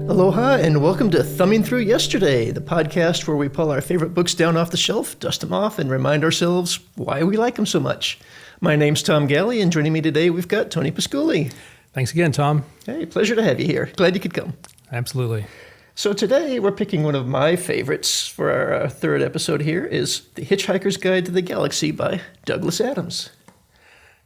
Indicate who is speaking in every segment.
Speaker 1: Aloha and welcome to Thumbing Through Yesterday, the podcast where we pull our favorite books down off the shelf, dust them off, and remind ourselves why we like them so much. My name's Tom Galley, and joining me today we've got Tony Pasculi.
Speaker 2: Thanks again, Tom.
Speaker 1: Hey, pleasure to have you here. Glad you could come.
Speaker 2: Absolutely.
Speaker 1: So today we're picking one of my favorites for our third episode here is The Hitchhiker's Guide to the Galaxy by Douglas Adams.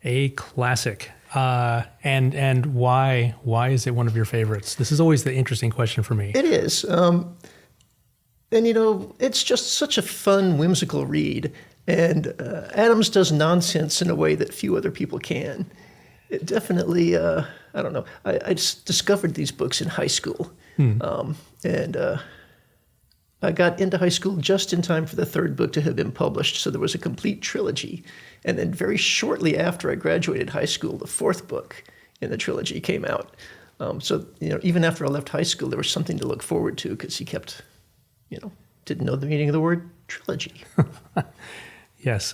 Speaker 2: A classic. And why is it one of your favorites? This is always the interesting question for me.
Speaker 1: It is. And it's just such a fun, whimsical read. And Adams does nonsense in a way that few other people can. It definitely, I don't know. I just discovered these books in high school. I got into high school just in time for the third book to have been published, so there was a complete trilogy. And then very shortly after I graduated high school, the fourth book in the trilogy came out. So even after I left high school, there was something to look forward to because he kept, didn't know the meaning of the word trilogy.
Speaker 2: Yes.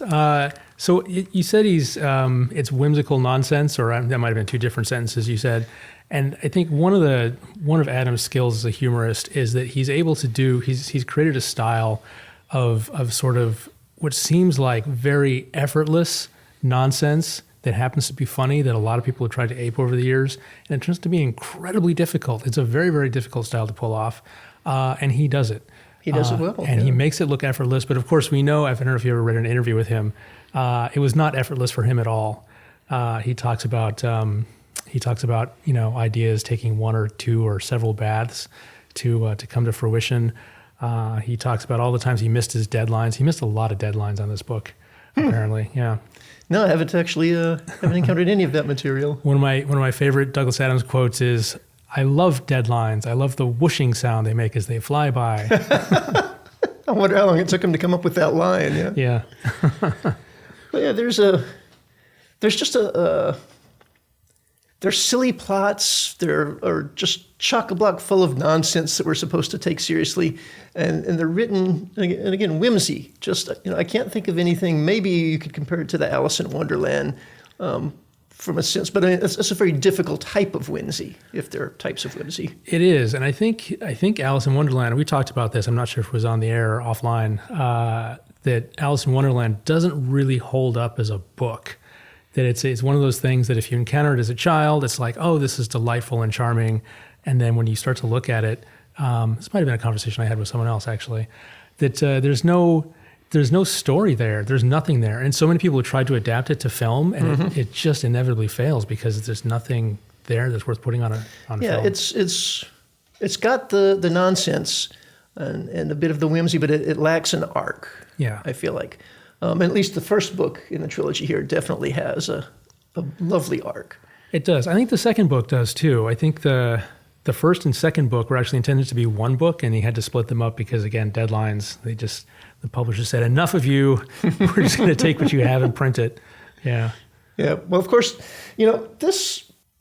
Speaker 2: So you said it's whimsical nonsense, or that might have been two different sentences you said. And I think one of Adams' skills as a humorist is that he's able to he's created a style of sort of what seems like very effortless nonsense that happens to be funny that a lot of people have tried to ape over the years. And it turns to be incredibly difficult. It's a very, very difficult style to pull off. And he does it.
Speaker 1: He does it well.
Speaker 2: And he makes it look effortless. But of course, we know, I don't know if you ever read an interview with him, it was not effortless for him at all. He talks about ideas taking one or two or several baths to come to fruition. He talks about all the times he missed his deadlines. He missed a lot of deadlines on this book, apparently. Yeah.
Speaker 1: No, I haven't actually haven't encountered any of that material.
Speaker 2: One of my favorite Douglas Adams quotes is, "I love deadlines. I love the whooshing sound they make as they fly by."
Speaker 1: I wonder how long it took him to come up with that line. Yeah.
Speaker 2: Yeah.
Speaker 1: But yeah, there's silly plots. There are just chock-a-block full of nonsense that we're supposed to take seriously, and they're written and again whimsy. Just I can't think of anything. Maybe you could compare it to the Alice in Wonderland, from a sense, but it's a very difficult type of whimsy, if there are types of whimsy.
Speaker 2: It is, and I think Alice in Wonderland. We talked about this. I'm not sure if it was on the air or offline. That Alice in Wonderland doesn't really hold up as a book. That it's one of those things that if you encounter it as a child, it's like, oh, this is delightful and charming. And then when you start to look at it, this might have been a conversation I had with someone else actually, that there's no story there. There's nothing there. And so many people have tried to adapt it to film, and it just inevitably fails because there's nothing there that's worth putting on film.
Speaker 1: Yeah, it's got the nonsense and a bit of the whimsy, but it lacks an arc.
Speaker 2: Yeah,
Speaker 1: I feel like. At least the first book in the trilogy here definitely has a lovely arc.
Speaker 2: It does. I think the second book does too. I think the first and second book were actually intended to be one book, and he had to split them up because, again, deadlines. The publisher said, enough of you. We're just going to take what you have and print it. Yeah. Yeah.
Speaker 1: Well, of course,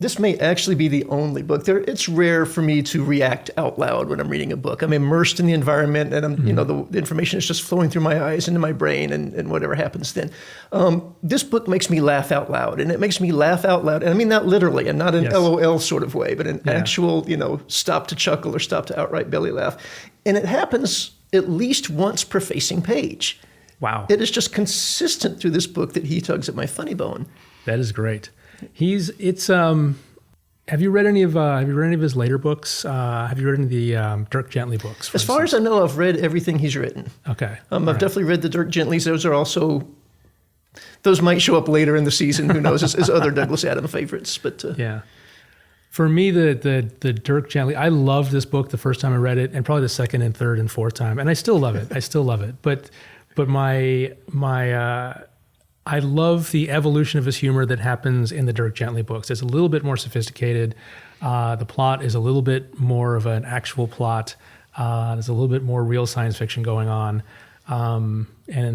Speaker 1: this may actually be the only book. It's rare for me to react out loud when I'm reading a book. I'm immersed in the environment, and the information is just flowing through my eyes into my brain, and whatever happens then. This book makes me laugh out loud, and it makes me laugh out loud. And I mean that literally, and not an LOL sort of way, but an actual, stop to chuckle or stop to outright belly laugh. And it happens at least once per facing page.
Speaker 2: Wow.
Speaker 1: It is just consistent through this book that he tugs at my funny bone.
Speaker 2: That is great. Have you read any of his later books? Have you read any of the Dirk Gently books?
Speaker 1: As far as I know, I've read everything he's written.
Speaker 2: Okay.
Speaker 1: I've definitely read the Dirk Gentlys. Those might show up later in the season. Who knows? as other Douglas Adams favorites. But
Speaker 2: yeah. For me, the Dirk Gently, I loved this book the first time I read it, and probably the second and third and fourth time, and I still love it. But I love the evolution of his humor that happens in the Dirk Gently books. It's a little bit more sophisticated. The plot is a little bit more of an actual plot. There's a little bit more real science fiction going on, and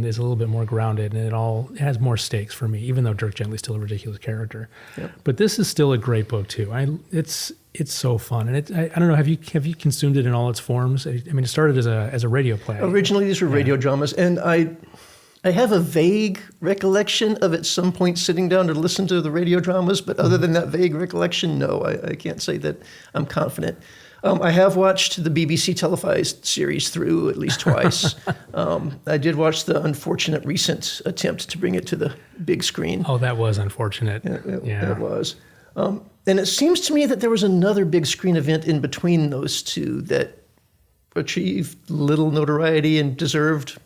Speaker 2: it's a little bit more grounded, and it has more stakes for me, even though Dirk Gently's still a ridiculous character. Yep. But this is still a great book too. It's so fun, and I don't know. Have you consumed it in all its forms? I mean, it started as a radio play.
Speaker 1: Originally, these were radio dramas, and I have a vague recollection of at some point sitting down to listen to the radio dramas, but other than that vague recollection, no, I can't say that I'm confident. I have watched the BBC televised series through at least twice. I did watch the unfortunate recent attempt to bring it to the big screen.
Speaker 2: Oh, that was unfortunate.
Speaker 1: It was. And it seems to me that there was another big screen event in between those two that achieved little notoriety and deserved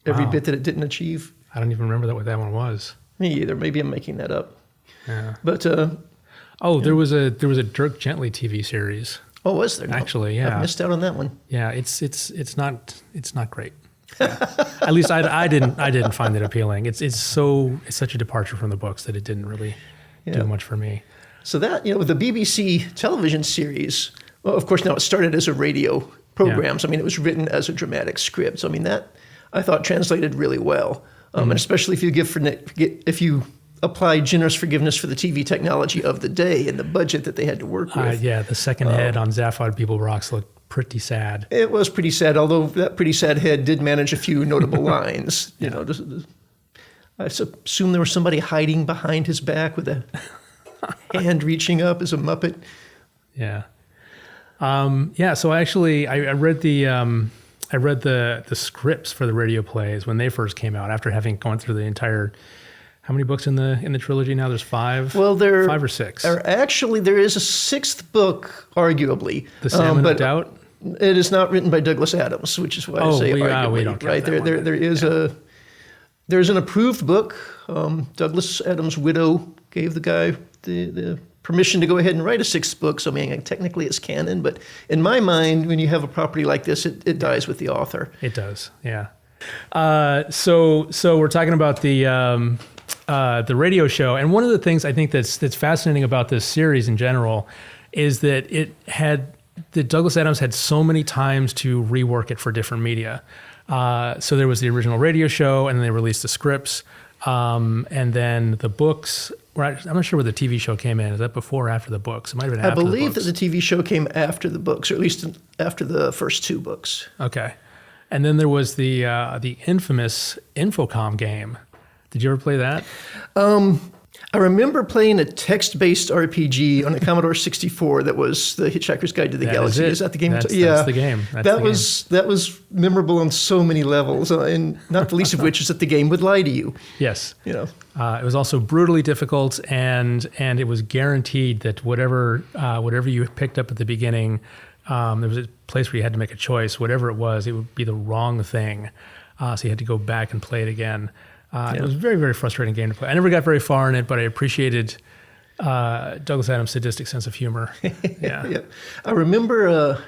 Speaker 1: every bit that it didn't achieve.
Speaker 2: I don't even remember what that one was.
Speaker 1: Me either. Maybe I'm making that up.
Speaker 2: Yeah.
Speaker 1: But
Speaker 2: there was a Dirk Gently TV series.
Speaker 1: oh, was there? No.
Speaker 2: Actually, yeah.
Speaker 1: I missed out on that one.
Speaker 2: Yeah, it's not great. Yeah. At least I didn't find it appealing. It's such a departure from the books that it didn't really do much for me.
Speaker 1: So that, with the BBC television series, well, of course, now it started as a radio program. So, it was written as a dramatic script. So, that I thought translated really well. And especially if you apply generous forgiveness for the TV technology of the day and the budget that they had to work with.
Speaker 2: The second head on Zaphod People Rocks looked pretty sad.
Speaker 1: It was pretty sad, although that pretty sad head did manage a few notable lines. I assume there was somebody hiding behind his back with a hand reaching up as a Muppet.
Speaker 2: Yeah. So actually, I read the scripts for the radio plays when they first came out after having gone through the entire. How many books in the trilogy now? There's 5.
Speaker 1: Well, there
Speaker 2: 5 or 6.
Speaker 1: Actually, there is a 6th book, arguably.
Speaker 2: The Salmon of Doubt.
Speaker 1: It is not written by Douglas Adams, which is why I say arguably.
Speaker 2: We don't count
Speaker 1: right
Speaker 2: that
Speaker 1: there is there's an approved book. Douglas Adams' widow gave the guy the permission to go ahead and write a 6th book. So technically it's canon, but in my mind, when you have a property like this, it dies with the author.
Speaker 2: It does, yeah. So we're talking about the radio show, and one of the things I think that's fascinating about this series in general is that Douglas Adams had so many times to rework it for different media. So there was the original radio show, and then they released the scripts, and then the books. I'm not sure where the TV show came in. Is that before or after the books? It might have been after the books. I
Speaker 1: believe that the TV show came after the books, or at least after the first 2 books.
Speaker 2: Okay. And then there was the infamous Infocom game. Did you ever play that?
Speaker 1: I remember playing a text-based RPG on a Commodore 64 that was the Hitchhiker's Guide to the Galaxy. Is that the game?
Speaker 2: That's the game. That
Speaker 1: was memorable on so many levels, and not the least of which is that the game would lie to you.
Speaker 2: Yes. It was also brutally difficult, and it was guaranteed that whatever you picked up at the beginning, there was a place where you had to make a choice. Whatever it would be the wrong thing. So you had to go back and play it again. It was a very, very frustrating game to play. I never got very far in it, but I appreciated Douglas Adams' sadistic sense of humor. Yeah.
Speaker 1: I remember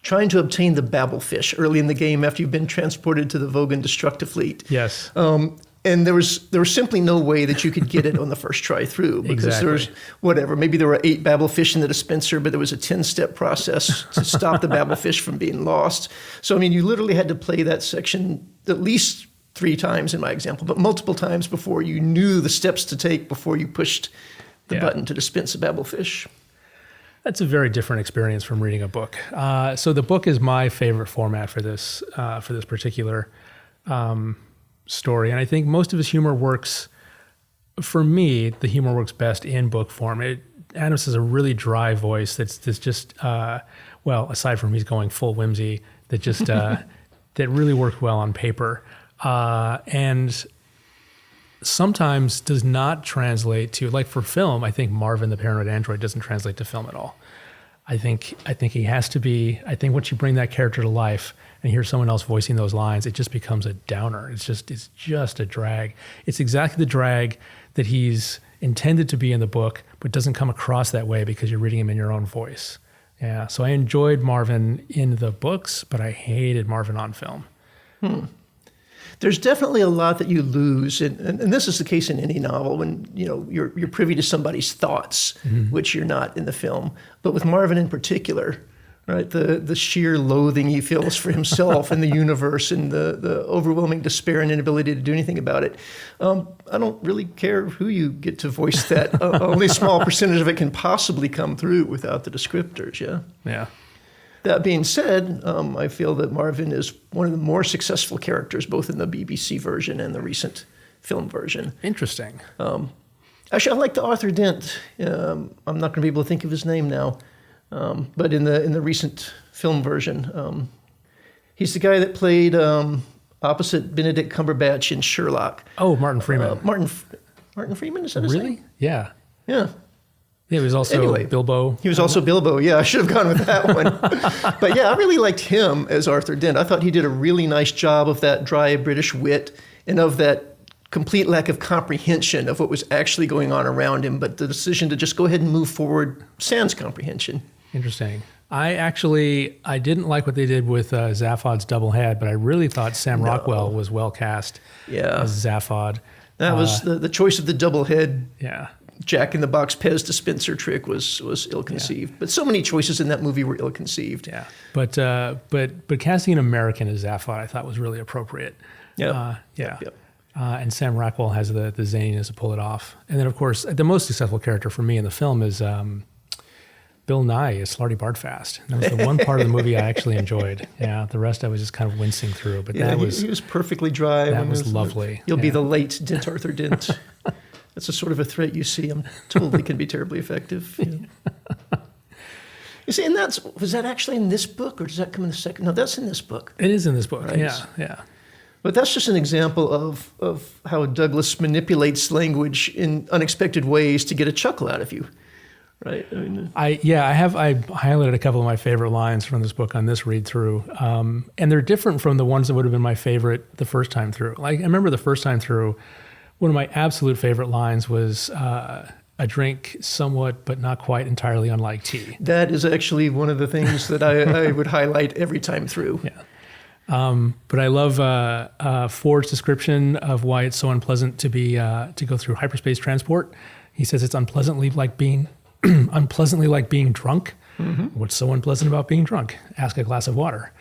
Speaker 1: trying to obtain the Babelfish early in the game after you've been transported to the Vogan Destructive Fleet.
Speaker 2: Yes.
Speaker 1: And there was simply no way that you could get it on the first try through because there was maybe there were 8 Babelfish in the dispenser, but there was a 10-step process to stop the Babelfish from being lost. So you literally had to play that section at least 3 times in my example, but multiple times before you knew the steps to take before you pushed the button to dispense a Babelfish.
Speaker 2: That's a very different experience from reading a book. So the book is my favorite format for this particular story, and I think most of his humor works. For me, the humor works best in book form. Adams has a really dry voice that's just aside from he's going full whimsy, that just that really worked well on paper. And sometimes does not translate to, like for film, I think Marvin the Paranoid Android doesn't translate to film at all. I think he has to be, once you bring that character to life and hear someone else voicing those lines, it just becomes a downer. It's just a drag. It's exactly the drag that he's intended to be in the book, but doesn't come across that way because you're reading him in your own voice. Yeah. So I enjoyed Marvin in the books, but I hated Marvin on film.
Speaker 1: There's definitely a lot that you lose, and this is the case in any novel when you're privy to somebody's thoughts, which you're not in the film. But with Marvin in particular, right, the sheer loathing he feels for himself and the universe, and the overwhelming despair and inability to do anything about it. I don't really care who you get to voice that. Only a small percentage of it can possibly come through without the descriptors.
Speaker 2: Yeah.
Speaker 1: That being said, I feel that Marvin is one of the more successful characters, both in the BBC version and the recent film version.
Speaker 2: Interesting.
Speaker 1: Actually, I like the Arthur Dent. I'm not going to be able to think of his name now. But in the recent film version, he's the guy that played opposite Benedict Cumberbatch in Sherlock.
Speaker 2: Oh, Martin Freeman.
Speaker 1: Martin Freeman, is that his name?
Speaker 2: Really? Yeah.
Speaker 1: Yeah.
Speaker 2: Yeah, he was also Bilbo.
Speaker 1: He was also Bilbo. Yeah, I should have gone with that one. But yeah, I really liked him as Arthur Dent. I thought he did a really nice job of that dry British wit and of that complete lack of comprehension of what was actually going on around him. But the decision to just go ahead and move forward sans comprehension.
Speaker 2: Interesting. I didn't like what they did with Zaphod's double head, but I really thought Sam Rockwell was well cast as Zaphod.
Speaker 1: That was the choice of the double head.
Speaker 2: Yeah.
Speaker 1: Jack in the Box Pez dispenser trick was ill-conceived. Yeah. But so many choices in that movie were ill-conceived.
Speaker 2: Yeah. But casting an American as Zaphod I thought was really appropriate.
Speaker 1: Yeah.
Speaker 2: Yep. And Sam Rockwell has the zaniness to pull it off. And then, of course, the most successful character for me in the film is Bill Nye as Slarty Bartfast. That was the one part of the movie I actually enjoyed. Yeah, the rest I was just kind of wincing through. But he
Speaker 1: was perfectly dry.
Speaker 2: That was lovely.
Speaker 1: You'll be the late Dent Arthur Dent. That's a sort of a threat you see. Totally can be terribly effective. Yeah. You see, and was that actually in this book, or does that come in the second? No, that's in this book.
Speaker 2: It is in this book. Right? Yeah.
Speaker 1: But that's just an example of how Douglas manipulates language in unexpected ways to get a chuckle out of you. Right.
Speaker 2: I highlighted a couple of my favorite lines from this book on this read through, and they're different from the ones that would have been my favorite the first time through. Like I remember the first time through, one of my absolute favorite lines was a drink somewhat but not quite entirely unlike tea.
Speaker 1: That is actually one of the things that I would highlight every time through.
Speaker 2: Yeah. But I love Ford's description of why it's so unpleasant to go through hyperspace transport. He says it's unpleasantly like being drunk. Mm-hmm. What's so unpleasant about being drunk? Ask a glass of water.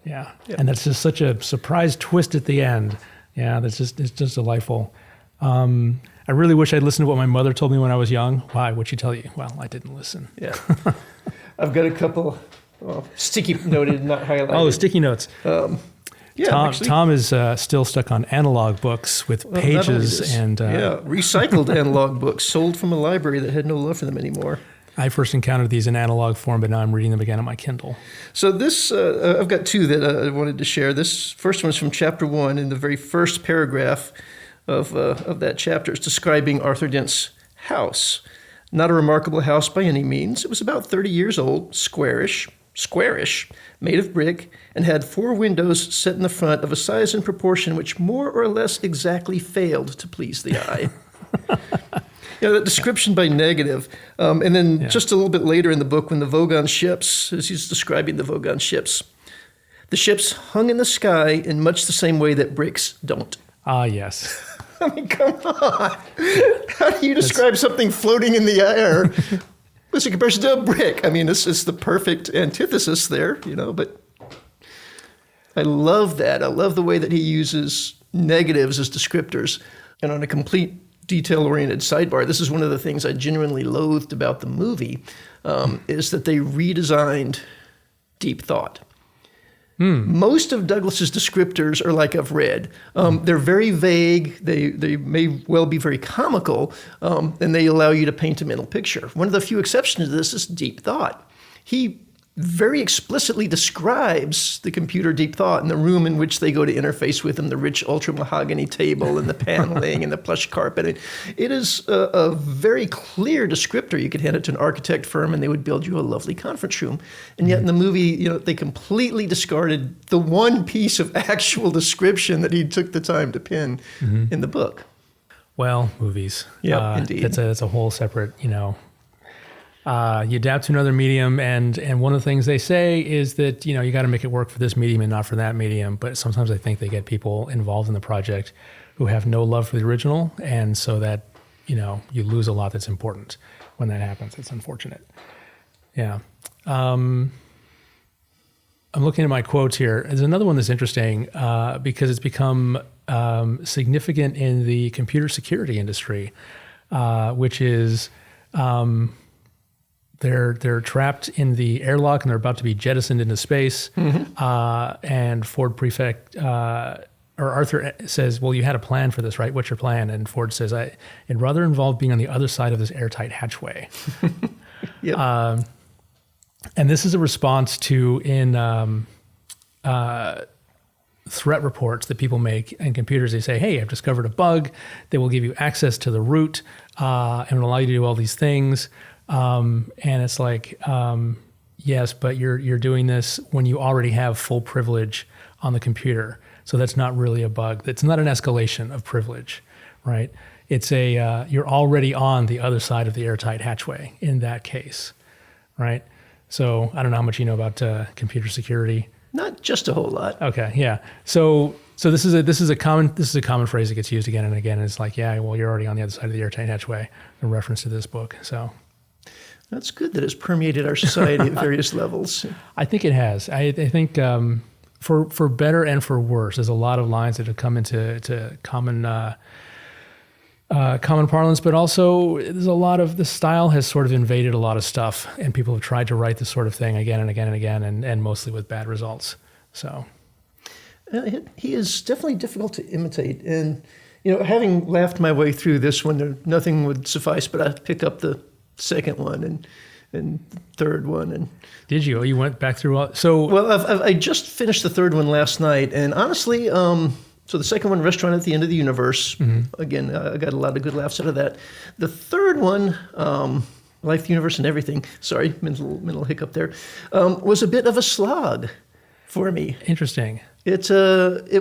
Speaker 2: Yeah. Yep. And that's just such a surprise twist at the end. Yeah, it's just delightful. I really wish I'd listened to what my mother told me when I was young. Why? What'd she tell you? Well, I didn't listen.
Speaker 1: Yeah. I've got a couple sticky noted, not highlighted.
Speaker 2: Oh, sticky notes.
Speaker 1: Yeah,
Speaker 2: Tom is still stuck on analog books with pages and
Speaker 1: recycled analog books sold from a library that had no love for them anymore.
Speaker 2: I first encountered these in analog form, but now I'm reading them again on my Kindle.
Speaker 1: So this, I've got two that I wanted to share. This first one is from chapter 1, in the very first paragraph of that chapter. It's describing Arthur Dent's house. Not a remarkable house by any means. It was about 30 years old, squarish, made of brick, and had 4 windows set in the front of a size and proportion which more or less exactly failed to please the eye. That description by negative. And then just a little bit later in the book, when the Vogon ships, as he's describing the Vogon ships, the ships hung in the sky in much the same way that bricks don't.
Speaker 2: Ah, yes.
Speaker 1: I mean, come on. How do you describe something floating in the air as a comparison to a brick? I mean, this is the perfect antithesis there, but I love that. I love the way that he uses negatives as descriptors. And on a complete detail-oriented sidebar, this is one of the things I genuinely loathed about the movie, is that they redesigned deep thought. Most of Douglas's descriptors are like I've read. They're very vague. They may well be very comical, and they allow you to paint a mental picture. One of the few exceptions to this is deep thought. He very explicitly describes the computer deep thought and the room in which they go to interface with him, the rich ultra mahogany table and the paneling and the plush carpet. It is a very clear descriptor. You could hand it to an architect firm and they would build you a lovely conference room. And yet in the movie, they completely discarded the one piece of actual description that he took the time to pin in the book.
Speaker 2: Well, movies.
Speaker 1: Yeah, indeed.
Speaker 2: That's a whole separate, you adapt to another medium, and one of the things they say is that, you got to make it work for this medium and not for that medium. But sometimes I think they get people involved in the project who have no love for the original, and so that, you lose a lot that's important when that happens. It's unfortunate. Yeah. I'm looking at my quotes here. There's another one that's interesting because it's become significant in the computer security industry, which is... They're trapped in the airlock and they're about to be jettisoned into space. And Ford Prefect or Arthur says, "Well, you had a plan for this, right? What's your plan?" And Ford says, "It rather involved being on the other side of this airtight hatchway." And this is a response to threat reports that people make in computers. They say, hey, I've discovered a bug that will give you access to the root and will allow you to do all these things. And it's like, yes, but you're doing this when you already have full privilege on the computer. So that's not really a bug. That's not an escalation of privilege, right? It's you're already on the other side of the airtight hatchway in that case, right? So I don't know how much you know about computer security.
Speaker 1: Not just a whole lot.
Speaker 2: Okay, yeah. So this is a common phrase that gets used again and again. And it's like, yeah, well, you're already on the other side of the airtight hatchway. A reference to this book. So
Speaker 1: that's good that it's permeated our society at various levels.
Speaker 2: I think it has. I think for better and for worse, there's a lot of lines that have come into common parlance, but also there's a lot of the style has sort of invaded a lot of stuff, and people have tried to write this sort of thing again and again and again, and mostly with bad results. So
Speaker 1: he is definitely difficult to imitate, and having laughed my way through this one, nothing would suffice but I pick up the second one and third one. And
Speaker 2: did you? You went back through all? So
Speaker 1: well, I just finished the third one last night, and honestly. So the second one, Restaurant at the End of the Universe, again, I got a lot of good laughs out of that. The third one, Life, the Universe, and Everything, sorry, mental hiccup there, was a bit of a slog for me.
Speaker 2: Interesting.
Speaker 1: It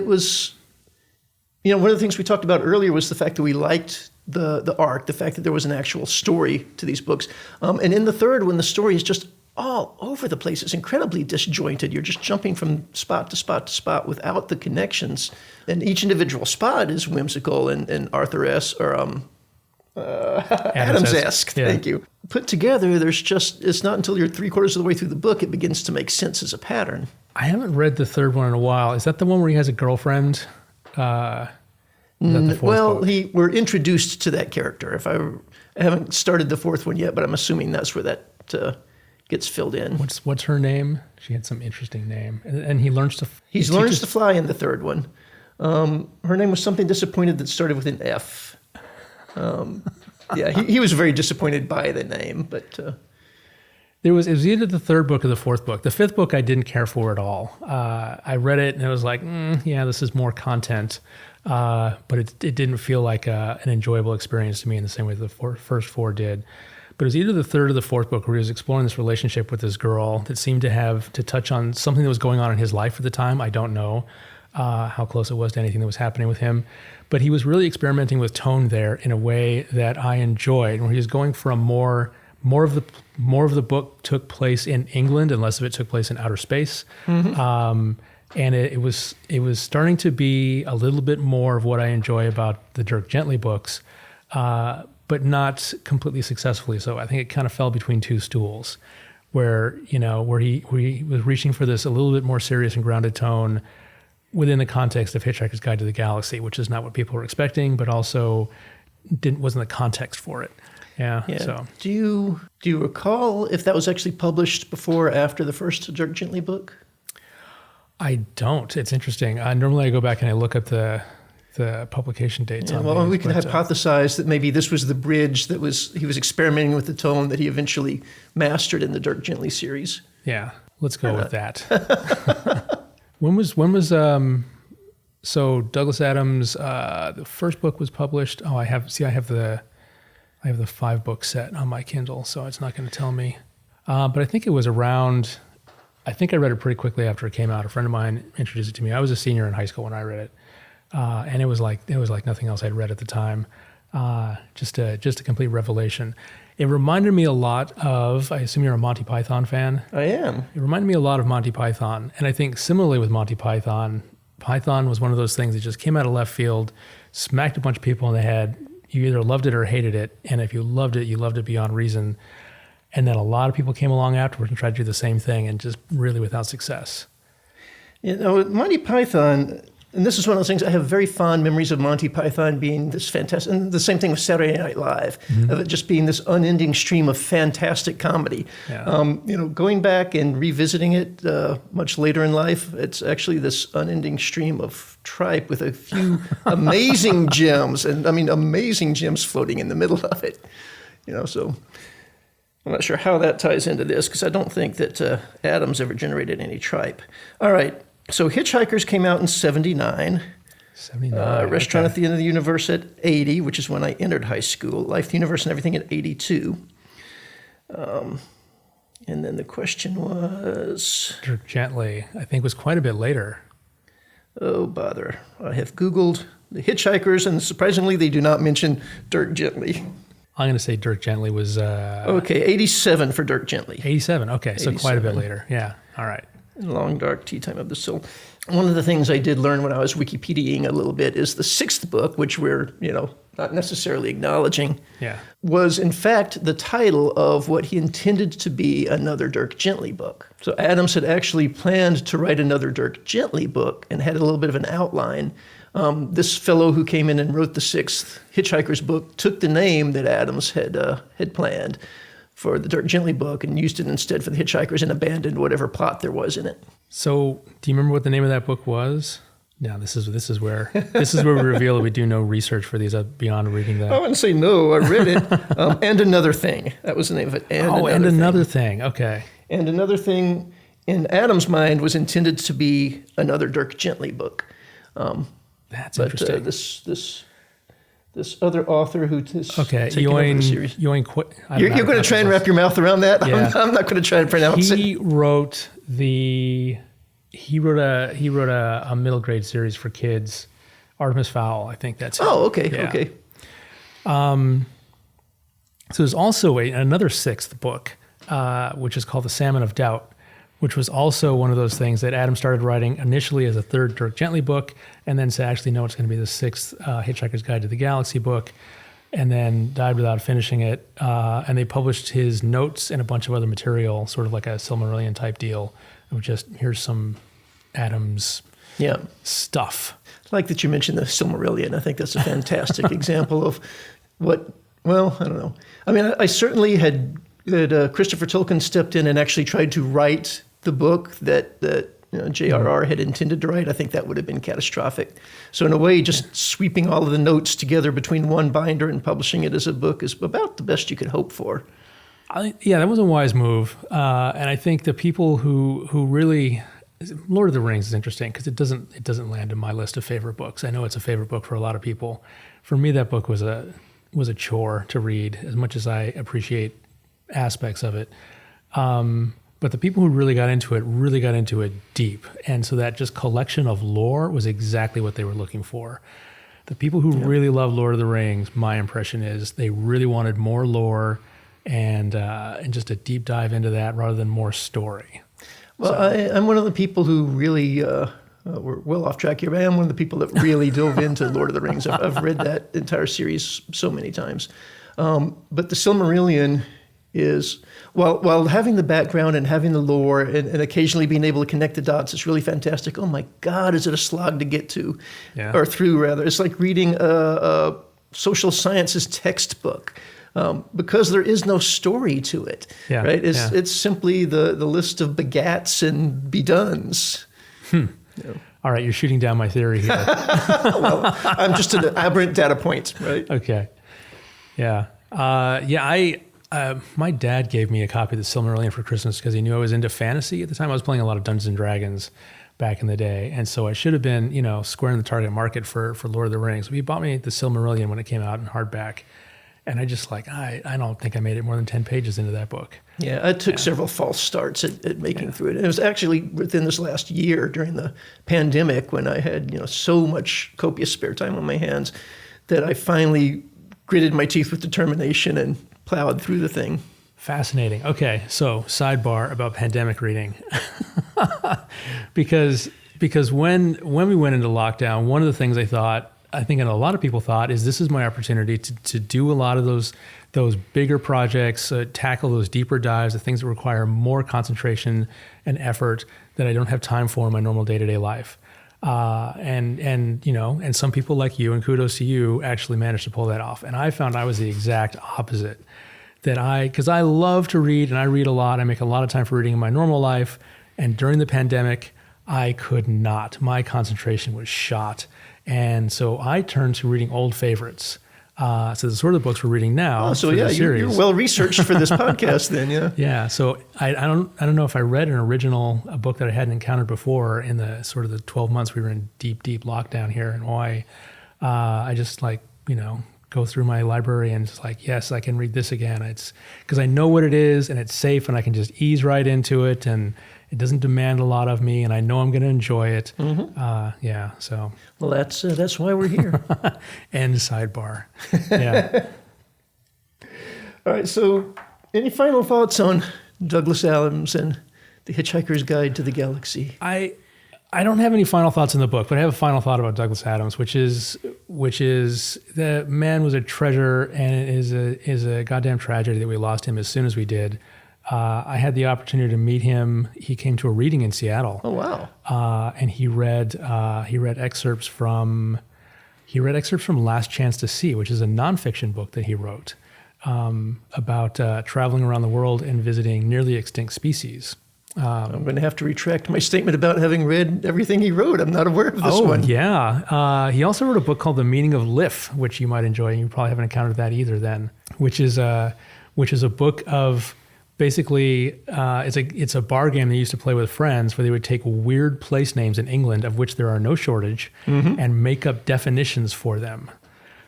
Speaker 1: was, one of the things we talked about earlier was the fact that we liked the arc, the fact that there was an actual story to these books. And in the third one, the story is just all over the place. It's incredibly disjointed. You're just jumping from spot to spot to spot without the connections. And each individual spot is whimsical and Arthur-esque or Adams-esque.
Speaker 2: Yeah.
Speaker 1: Thank you. Put together, it's not until you're 3/4 of the way through the book it begins to make sense as a pattern.
Speaker 2: I haven't read the third one in a while. Is that the one where he has a girlfriend? Is that the fourth book?
Speaker 1: We're introduced to that character. I haven't started the fourth one yet, but I'm assuming that's where that gets filled in.
Speaker 2: What's her name? She had some interesting name. And he learns to...
Speaker 1: He learns to fly in the third one. Her name was something disappointed that started with an F. Yeah, he was very disappointed by the name, but...
Speaker 2: It was either the third book or the fourth book. The fifth book I didn't care for at all. I read it and it was like, yeah, this is more content. But it didn't feel like an enjoyable experience to me in the same way the first four did. But it was either the third or the fourth book where he was exploring this relationship with this girl that seemed to touch on something that was going on in his life at the time. I don't know how close it was to anything that was happening with him. But he was really experimenting with tone there in a way that I enjoyed, where he was going from more of the book took place in England and less of it took place in outer space. Mm-hmm. And it was starting to be a little bit more of what I enjoy about the Dirk Gently books, but not completely successfully. So I think it kind of fell between two stools, where he was reaching for this a little bit more serious and grounded tone within the context of Hitchhiker's Guide to the Galaxy, which is not what people were expecting, but also wasn't the context for it. Yeah. So
Speaker 1: do you recall if that was actually published before or after the first Dirk Gently book?
Speaker 2: I don't. It's interesting. Normally I go back and I look up the publication dates.
Speaker 1: Yeah,
Speaker 2: on these,
Speaker 1: we can hypothesize that maybe this was the bridge he was experimenting with the tone that he eventually mastered in the Dirk Gently series.
Speaker 2: Yeah, let's go with that. When was so Douglas Adams? The first book was published. Oh, I have the 5-book set on my Kindle, so it's not going to tell me. But I think it was around. I think I read it pretty quickly after it came out. A friend of mine introduced it to me. I was a senior in high school when I read it, and it was like nothing else I'd read at the time. Just a complete revelation. It reminded me a lot of. I assume you're a Monty Python fan.
Speaker 1: I am.
Speaker 2: It reminded me a lot of Monty Python, and I think similarly with Monty Python, Python was one of those things that just came out of left field, smacked a bunch of people in the head. You either loved it or hated it, and if you loved it beyond reason. And then a lot of people came along afterwards and tried to do the same thing, and just really without success.
Speaker 1: Monty Python, and this is one of those things, I have very fond memories of Monty Python being this fantastic, and the same thing with Saturday Night Live, of it just being this unending stream of fantastic comedy. Yeah. Going back and revisiting it much later in life, it's actually this unending stream of tripe with a few amazing gems, and I mean amazing gems floating in the middle of it. So... I'm not sure how that ties into this because I don't think that Adams ever generated any tripe. All right. So Hitchhikers came out in 79.
Speaker 2: 79.
Speaker 1: Restaurant at the End of the Universe at 80, which is when I entered high school. Life, the Universe, and Everything at 82. And then the question was...
Speaker 2: Dirk Gently, I think, was quite a bit later.
Speaker 1: Oh, bother. I have Googled the Hitchhikers, and surprisingly, they do not mention Dirk Gently.
Speaker 2: I'm going to say Dirk Gently was...
Speaker 1: Okay, 87 for Dirk Gently.
Speaker 2: 87, okay, so
Speaker 1: 87.
Speaker 2: quite a bit later. Yeah, all right.
Speaker 1: Long Dark Tea Time of the Soul. One of the things I did learn when I was Wikipediaing a little bit is the sixth book, which we're, not necessarily acknowledging, was in fact the title of what he intended to be another Dirk Gently book. So Adams had actually planned to write another Dirk Gently book and had a little bit of an outline. This fellow who came in and wrote the sixth Hitchhikers book took the name that Adams had planned for the Dirk Gently book and used it instead for the Hitchhikers and abandoned whatever plot there was in it.
Speaker 2: So, do you remember what the name of that book was? Now, this is where we reveal that we do no research for these beyond reading that.
Speaker 1: I wouldn't say no. I read it. And Another Thing. That was the name of it.
Speaker 2: And Another Thing. Okay.
Speaker 1: And Another Thing, in Adam's mind, was intended to be another Dirk Gently book.
Speaker 2: That's interesting.
Speaker 1: This other author who is taking over the series.
Speaker 2: You're
Speaker 1: going to try and wrap your mouth around that?
Speaker 2: Yeah.
Speaker 1: I'm not going to try and pronounce it.
Speaker 2: He wrote a middle grade series for kids, Artemis Fowl. I think that's it.
Speaker 1: Oh, okay,
Speaker 2: yeah.
Speaker 1: Okay.
Speaker 2: So there's also another sixth book, which is called The Salmon of Doubt, which was also one of those things that Adam started writing initially as a third Dirk Gently book, and then said, actually, no, it's going to be the sixth Hitchhiker's Guide to the Galaxy book, and then died without finishing it. And they published his notes and a bunch of other material, sort of like a Silmarillion type deal, of just, here's some Adams stuff.
Speaker 1: I like that you mentioned the Silmarillion. I think that's a fantastic example of what, well, I don't know. I mean, I certainly had Christopher Tolkien stepped in and actually tried to write the book that J.R.R. had intended to write. I think that would have been catastrophic. So in a way, just sweeping all of the notes together between one binder and publishing it as a book is about the best you could hope for.
Speaker 2: That was a wise move. And I think the people who really... Lord of the Rings is interesting because it doesn't land in my list of favorite books. I know it's a favorite book for a lot of people. For me, that book was a chore to read, as much as I appreciate aspects of it. But the people who really got into it deep. And so that just collection of lore was exactly what they were looking for. The people who really love Lord of the Rings, my impression is they really wanted more lore and just a deep dive into that rather than more story.
Speaker 1: Well, I'm one of the people who really, we're well off track here, but I am one of the people that really dove into Lord of the Rings. I've read that entire series so many times. But the Silmarillion is, while having the background and having the lore and occasionally being able to connect the dots, it's really fantastic. Oh my God, is it a slog to get to, or through rather. It's like reading a social sciences textbook. Because there is no story to it, right? It's simply the list of begats and bedones.
Speaker 2: All right, you're shooting down my theory here.
Speaker 1: Well, I'm just an aberrant data point, right?
Speaker 2: Okay. Yeah. My dad gave me a copy of the Silmarillion for Christmas because he knew I was into fantasy. At the time, I was playing a lot of Dungeons and Dragons back in the day. And so I should have been, square in the target market for Lord of the Rings. But he bought me the Silmarillion when it came out in hardback. And I just I don't think I made it more than 10 pages into that book.
Speaker 1: Yeah, I took several false starts at making through it. And it was actually within this last year during the pandemic when I had, so much copious spare time on my hands that I finally gritted my teeth with determination and plowed through the thing.
Speaker 2: Fascinating. Okay, so sidebar about pandemic reading. because when we went into lockdown, one of the things I think and a lot of people thought is this is my opportunity to do a lot of those bigger projects, tackle those deeper dives, the things that require more concentration and effort that I don't have time for in my normal day-to-day life. And some people like you, and kudos to you, actually managed to pull that off. And I found I was the exact opposite. Because I love to read and I read a lot. I make a lot of time for reading in my normal life. And during the pandemic, I could not. My concentration was shot. And so I turned to reading old favorites. So the sort of books we're reading now.
Speaker 1: Oh, so
Speaker 2: for
Speaker 1: yeah,
Speaker 2: the
Speaker 1: you're
Speaker 2: series.
Speaker 1: well researched for this podcast then, yeah.
Speaker 2: Yeah, so I don't know if I read a book that I hadn't encountered before in the sort of the 12 months we were in deep lockdown here in Hawaii. I just go through my library and just yes, I can read this again. It's because I know what it is and it's safe and I can just ease right into it and it doesn't demand a lot of me and I know I'm going to enjoy it. Mm-hmm. So.
Speaker 1: Well, that's why we're here.
Speaker 2: End sidebar. Yeah.
Speaker 1: All right. So, any final thoughts on Douglas Adams and The Hitchhiker's Guide to the Galaxy?
Speaker 2: I don't have any final thoughts in the book, but I have a final thought about Douglas Adams, which is the man was a treasure, and it is a goddamn tragedy that we lost him as soon as we did. I had the opportunity to meet him. He came to a reading in Seattle.
Speaker 1: Oh wow!
Speaker 2: And he read excerpts from Last Chance to See, which is a nonfiction book that he wrote about traveling around the world and visiting nearly extinct species.
Speaker 1: I'm going to have to retract my statement about having read everything he wrote. I'm not aware of this one.
Speaker 2: Yeah. He also wrote a book called The Meaning of Life, which you might enjoy. You probably haven't encountered that either then, which is a book of basically, it's a bar game they used to play with friends where they would take weird place names in England, of which there are no shortage, and make up definitions for them.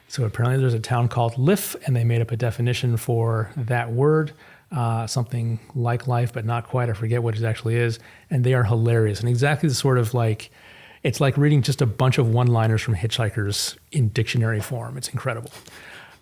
Speaker 2: So apparently there's a town called Liff, and they made up a definition for that word. Something like life, but not quite. I forget what it actually is. And they are hilarious. And exactly the sort of it's like reading just a bunch of one-liners from Hitchhikers in dictionary form. It's incredible.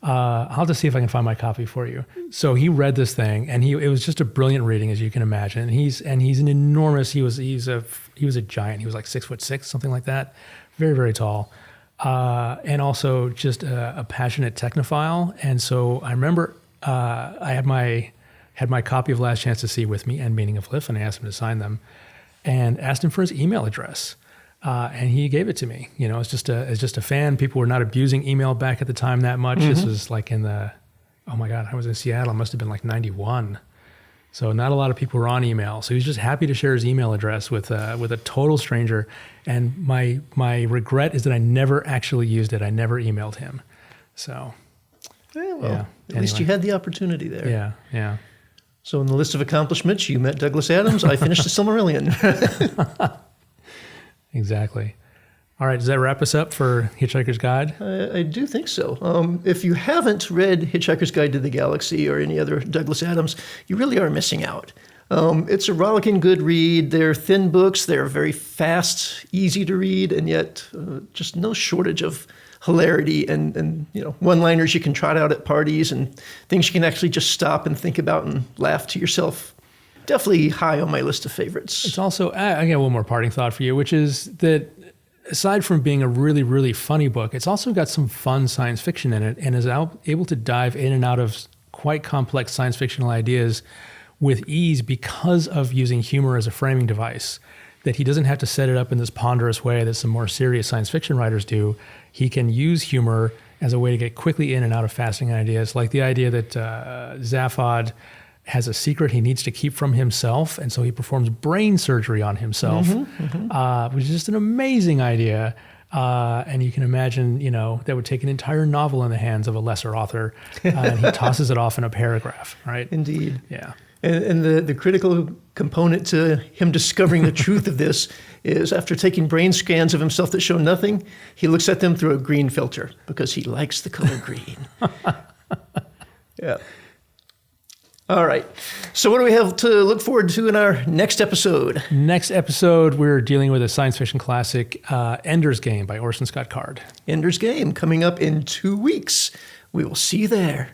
Speaker 2: I'll have to see if I can find my copy for you. So he read this thing, and it was just a brilliant reading, as you can imagine. And he's an enormous. He was a giant. He was like 6'6", something like that. Very, very tall. And also just a passionate technophile. And so I remember I had my copy of Last Chance to See with me and Meaning of Life, and I asked him to sign them and asked him for his email address. And he gave it to me. As just a fan. People were not abusing email back at the time that much. Mm-hmm. This was oh my God, I was in Seattle. It must have been 91. So not a lot of people were on email. So he was just happy to share his email address with a total stranger. And my regret is that I never actually used it. I never emailed him. So.
Speaker 1: At least you had the opportunity there.
Speaker 2: Yeah.
Speaker 1: So in the list of accomplishments, you met Douglas Adams. I finished the Silmarillion.
Speaker 2: Exactly. All right. Does that wrap us up for Hitchhiker's Guide?
Speaker 1: I do think so. If you haven't read Hitchhiker's Guide to the Galaxy or any other Douglas Adams, you really are missing out. It's a rollicking good read. They're thin books. They're very fast, easy to read, and yet just no shortage of hilarity and one-liners you can trot out at parties and things you can actually just stop and think about and laugh to yourself. Definitely high on my list of favorites.
Speaker 2: It's also, I got one more parting thought for you, which is that aside from being a really, really funny book, it's also got some fun science fiction in it and is able to dive in and out of quite complex science fictional ideas with ease because of using humor as a framing device. That he doesn't have to set it up in this ponderous way that some more serious science fiction writers do. He can use humor as a way to get quickly in and out of fascinating ideas, like the idea that Zaphod has a secret he needs to keep from himself, and so he performs brain surgery on himself, which is just an amazing idea. And you can imagine, that would take an entire novel in the hands of a lesser author, and he tosses it off in a paragraph, right?
Speaker 1: Indeed.
Speaker 2: Yeah.
Speaker 1: And the critical component to him discovering the truth of this is after taking brain scans of himself that show nothing, he looks at them through a green filter because he likes the color green. Yeah. All right. So what do we have to look forward to in our next episode?
Speaker 2: Next episode, we're dealing with a science fiction classic, Ender's Game by Orson Scott Card.
Speaker 1: Ender's Game coming up in 2 weeks. We will see you there.